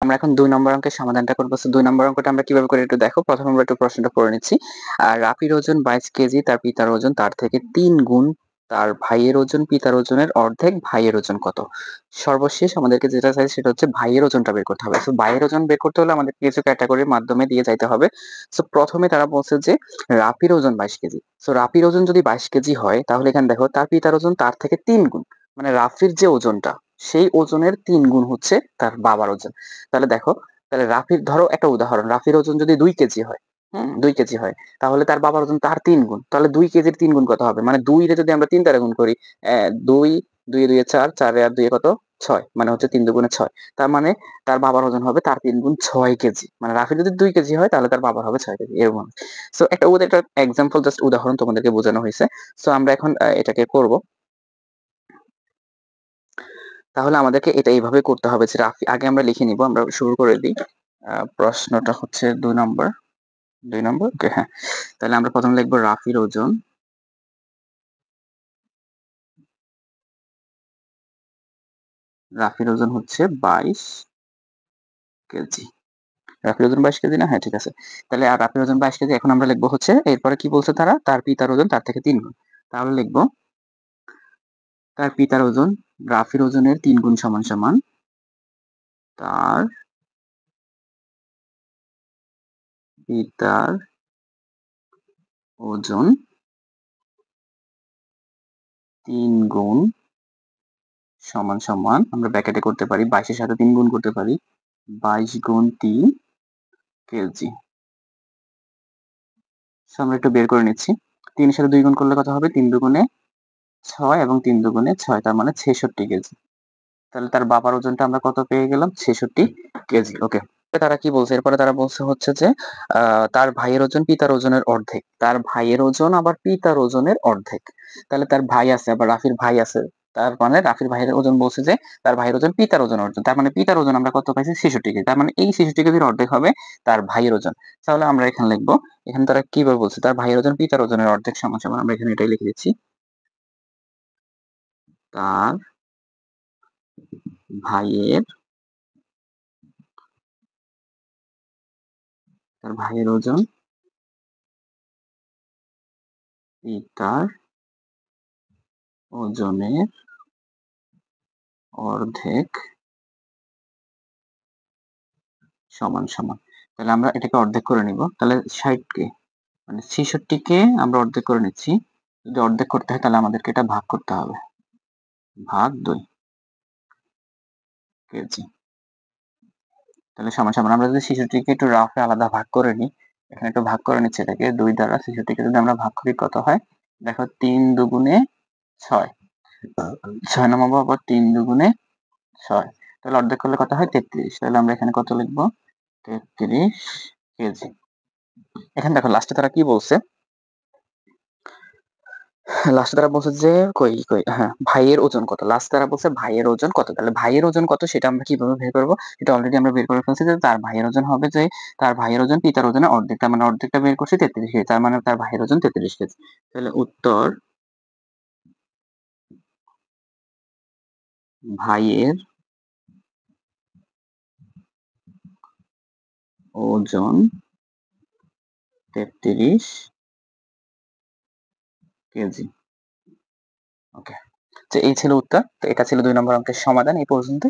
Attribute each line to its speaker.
Speaker 1: আমরা এখন 2 নম্বর অঙ্কের সমাধানটা করব। সো 2 নম্বর অঙ্কটা আমরা কিভাবে করি একটু দেখো। প্রথমে আমরা একটু প্রশ্নটা পড়ে নিচ্ছি। রাফির ওজন 22 কেজি, তার পিতার ওজন তার থেকে 3 গুণ, তার ভাইয়ের ওজন পিতার ওজনের অর্ধেক, ভাইয়ের ওজন কত? সর্বশেষ আমাদেরকে যেটা চাই সেটা হচ্ছে ভাইয়ের ওজনটা বের করতে হবে। সো ভাইয়ের ওজন বের করতে হলে আমাদেরকে কিছু ক্যাটাগরির মাধ্যমে দিয়ে যাইতে হবে। সো প্রথমে তারা বলছে যে রাফির ওজন 22 কেজি। সো রাফির ওজন যদি 22 কেজি হয় তাহলে এখানে দেখো তার পিতার ওজন তার থেকে 3 গুণ। মানে রাফির যে ওজনটা সেই ওজনের 3 গুণ হচ্ছে তার বাবার ওজন। তাহলে দেখো, তাহলে রাফির ধরো একটা উদাহরণ, রাফির ওজন যদি 2 কেজি হয়, 2 কেজি হয়, তাহলে তার বাবার ওজন তার 3 গুণ। তাহলে 2 কেজির 3 গুণ কত হবে? মানে 2 রে যদি আমরা 3 দ্বারা গুণ করি, 2, 2 এ 2 এ 4, 4 এ আর 2 এ কত? 6, মানে হচ্ছে 3 দুগুণে 6। তার মানে তার বাবার ওজন হবে তার 3 গুণ 6 কেজি। মানে রাফি যদি 2 কেজি হয় তাহলে তার বাবার হবে 6 কেজি, এরকম। সো একটা এক্সাম্পল, জাস্ট উদাহরণ তোমাদেরকে বোঝানো হয়েছে। সো আমরা এখন এটাকে করব। তাহলে আমাদেরকে এটা এইভাবে করতে হবে যে রাফি আগে আমরা লিখে নিব, আমরা শুরু করে দিই। প্রশ্নটা হচ্ছে 2 নম্বর, 2 নম্বর, ওকে, হ্যাঁ। তাহলে আমরা প্রথমে লিখবো রাফির ওজন, রাফির ওজন হচ্ছে 22 কেজি। রাফির ওজন 22 কেজি না? হ্যাঁ, ঠিক আছে। তাহলে আর রাফির ওজন 22 কেজি, এখন আমরা লিখবো হচ্ছে এরপরে কি বলছে তারা, তার পিতার ওজন তার থেকে 3 গুণ। তাহলে লিখবো তার পিতার ওজন, রাফির ওজনের 3 গুণ সমান সমান তার পিতার ওজন 3 গুণ সমান সমান, আমরা ব্র্যাকেটে করতে পারি, 22 এর সাথে 3 গুণ করতে পারি, 22 গুণ 3 কেজি। সো আমরা একটু বের করে নিচ্ছি। 3 এর সাথে 2 গুণ করলে কত হবে? 3 দুগুণে 6 এবং 3 দুগুণে 6, তার মানে 66 কেজি। তাহলে তার বাবার ওজনটা আমরা কত পেয়ে গেলাম? 66 কেজি। ওকে। তারা কি বলছে এরপরে? তারা বলছে হচ্ছে যে তার ভাইয়ের ওজন পিতার ওজনের অর্ধেক। তার ভাইয়ের ওজন আবার পিতার ওজনের অর্ধেক। তাহলে তার ভাই আছে, আবার রাফির ভাই আছে। তার মানে রাফির ভাইয়ের ওজন বলছে যে তার ভাইয়ের ওজন পিতার ওজন অর্ধেক। তার মানে পিতার ওজন আমরা কত পাইছি? 66 কেজি। তার মানে এই 66 কেজির অর্ধেক হবে তার ভাইয়ের ওজন। তাহলে আমরা এখানে লিখবো, এখানে তারা কিভাবে বলছে তার ভাইয়ের ওজন পিতার ওজনের অর্ধেক সমান সমান, আমরা এখানে এটাই লিখে দিচ্ছি, তার ভাইয়ের তার ভাইয়ের ওজন পিতার ওজনের অর্ধেক সমান সমান। তাহলে আমরা এটাকে অর্ধেক করে নিব। তাহলে 60 কে, মানে 66 কে আমরা অর্ধেক করে নিচ্ছি। যদি অর্ধেক করতে হয় তাহলে আমাদেরকে এটা ভাগ করতে হবে, ভাগ 2 কেজি। তাহলে সমান সমান, আমরা যদি 66 কে একটু রাফে আলাদা ভাগ করে নিই, এখানে একটু ভাগ করে নিচ্ছি এটাকে 2 দ্বারা। 66 কে যদি আমরা ভাগ করি কত হয়? দেখো, 3 দুগুণে 6, 6 নামাবো, আবার 3 দুগুণে 6, তাহলে অর্ধেক করলে কত হয়? 33। তাহলে আমরা এখানে কত লিখবো? 33 কেজি। এখানে দেখো লাস্টে তারা কি বলছে, লাস্টে তারা বলছে যে কই কই হ্যাঁ, ভাইয়ের ওজন কত। লাস্ট তারা বলছে ভাইয়ের ওজন কত। তাহলে ভাইয়ের ওজন কত সেটা আমরা কিভাবে বের করবো? এটা অলরেডি আমরা বের করে ফেলছি যে তার ভাইয়ের ওজন হবে যে তার ভাইয়ের ওজন পিতার ওজনের অর্ধেক। তার মানে অর্ধেকটা বের করছি 33 কেজি। তার মানে তার ভাইয়ের ওজন 33 কেজি। তাহলে উত্তর, ভাইয়ের ওজন 33 কেজি। ওকে, তো এই ছিল উত্তর। তো এটা ছিল 2 নম্বর অঙ্কের সমাধান এই পর্যন্ত।